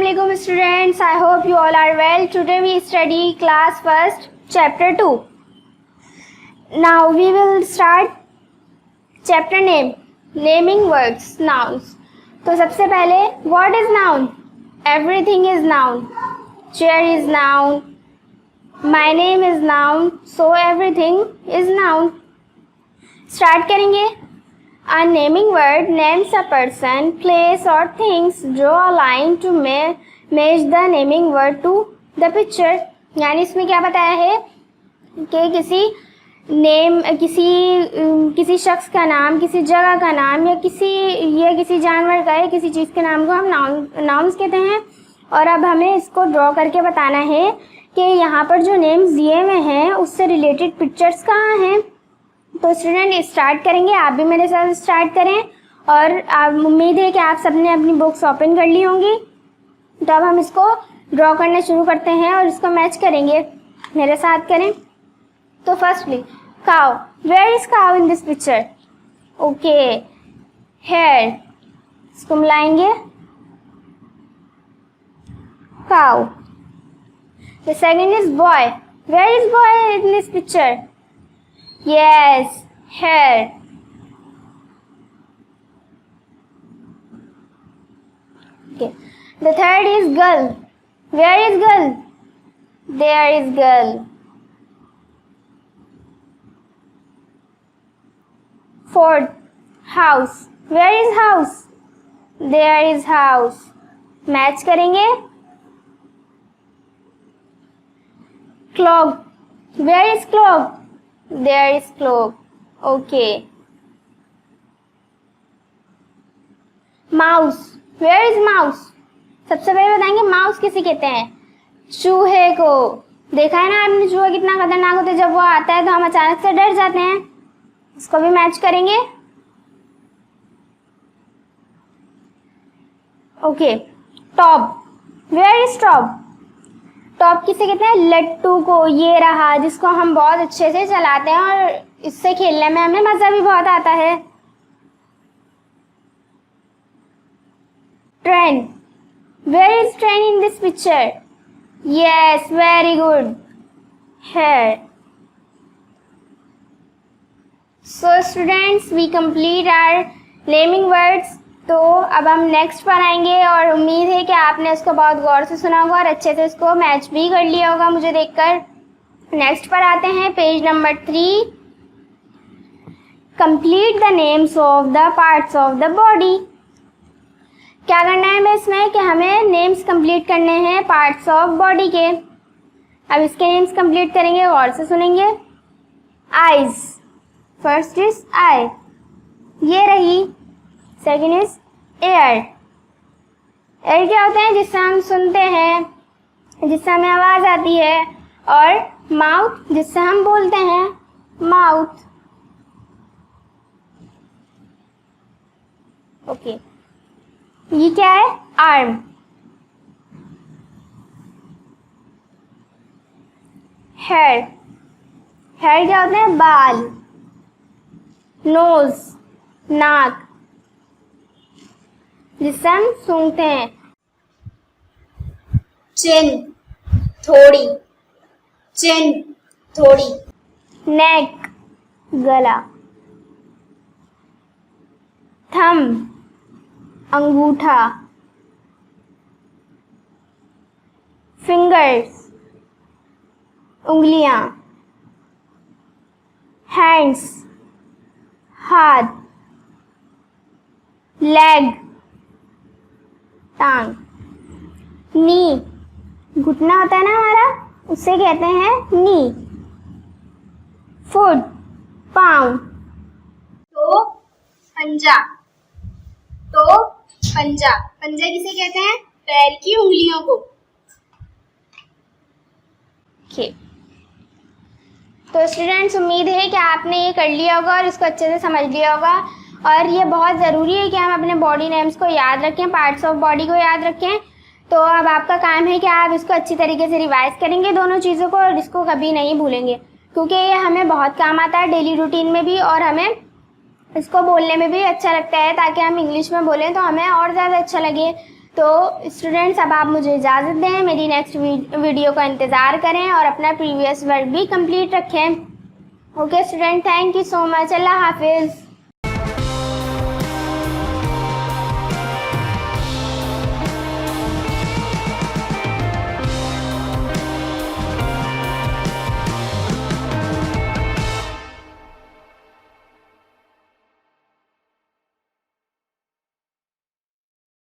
Assalamualaikum students. I hope you all are well. Today we study class first chapter 2. Now we will start chapter name, naming words, nouns. तो सबसे पहले what is noun? Everything is noun. Chair is noun. My name is noun. So everything is noun. Start करेंगे. A naming word names a person, place or things. Draw a line to match the naming word to the picture. यानी इसमें क्या बताया है कि किसी शख्स का नाम, किसी जगह का नाम या किसी जानवर का या किसी चीज़ के नाम को हम नाउन्स कहते हैं। और अब हमें इसको ड्रॉ करके बताना है कि यहाँ पर जो नेम्स दिए हुए हैं उससे रिलेटेड पिक्चर्स कहाँ हैं। तो स्टूडेंट स्टार्ट करेंगे, आप भी मेरे साथ स्टार्ट करें। और उम्मीद है कि आप सबने अपनी बुक्स ओपन कर ली होंगी। तो अब हम इसको ड्रॉ करना शुरू करते हैं और इसको मैच करेंगे। मेरे साथ करें। तो firstly cow, where is cow in this picture? Okay, here, इसको मिलाएंगे, cow. The second is boy, where is boy in this picture? Yes, hair. Okay. The third is girl. Where is girl? There is girl. Fourth, house. Where is house? There is house. Match करेंगे. Clock. Where is clock? There is clock. Okay. Mouse. Where is mouse? सबसे पहले बताएंगे mouse किसे कहते हैं? चूहे को। देखा है ना आपने चूहा कितना खतरनाक होता है, जब वो आता है तो हम अचानक से डर जाते हैं। इसको भी मैच करेंगे। Okay, top. Where is top? Top किसे कहते हैं? लट्टू को। ये रहा, जिसको हम बहुत अच्छे से चलाते हैं और इससे खेलने में हमें मजा भी बहुत आता है। Train, where is train in this picture? Yes, very good, here. So students, we complete our naming words. तो अब हम नेक्स्ट पर आएंगे और उम्मीद है कि आपने इसको बहुत गौर से सुना होगा और अच्छे से इसको मैच भी कर लिया होगा मुझे देखकर। नेक्स्ट पर आते हैं, page number 3। Complete the names of the parts of the body. क्या करना है हमें इसमें कि हमें नेम्स कंप्लीट करने हैं पार्ट्स ऑफ बॉडी के। अब इसके नेम्स कंप्लीट करेंगे, गौर से सुनेंगे। आईज, फर्स्ट इज आई, ये रही। Second is air. एयर क्या होते हैं? जिससे हम सुनते हैं, जिससे हमें आवाज आती है। और माउथ, जिससे हम बोलते हैं, माउथ। ओके, ये क्या है? आर्म। हेयर, हेयर क्या होते हैं? बाल। नोज, नाक, जिससे हम सूंघते हैं। चिन, थोड़ी, चिन, थोड़ी। नेक, गला। थंब, अंगूठा। फिंगर्स, उंगलियां। हैंड्स, हाथ। लेग, टांग। नी, घुटना होता है ना हमारा, उसे कहते हैं नी। फुट, पाँव। तो पंजा, तो पंजा। पंजा किसे कहते हैं? पैर की उंगलियों को। ओके, तो स्टूडेंट्स उम्मीद है कि आपने ये कर लिया होगा और इसको अच्छे से समझ लिया होगा। और ये बहुत ज़रूरी है कि हम अपने बॉडी नेम्स को याद रखें, पार्ट्स ऑफ बॉडी को याद रखें। तो अब आपका काम है कि आप इसको अच्छी तरीके से रिवाइज करेंगे दोनों चीज़ों को, और इसको कभी नहीं भूलेंगे, क्योंकि ये हमें बहुत काम आता है डेली रूटीन में भी, और हमें इसको बोलने में भी अच्छा लगता है, ताकि हम इंग्लिश में बोलें तो हमें और ज़्यादा अच्छा लगे। तो स्टूडेंट्स अब आप मुझे इजाज़त दें, मेरी नेक्स्ट वीडियो का इंतज़ार करें और अपना प्रीवियस वर्क भी कंप्लीट रखें। Okay student, thank you so much. अल्लाह हाफिज़।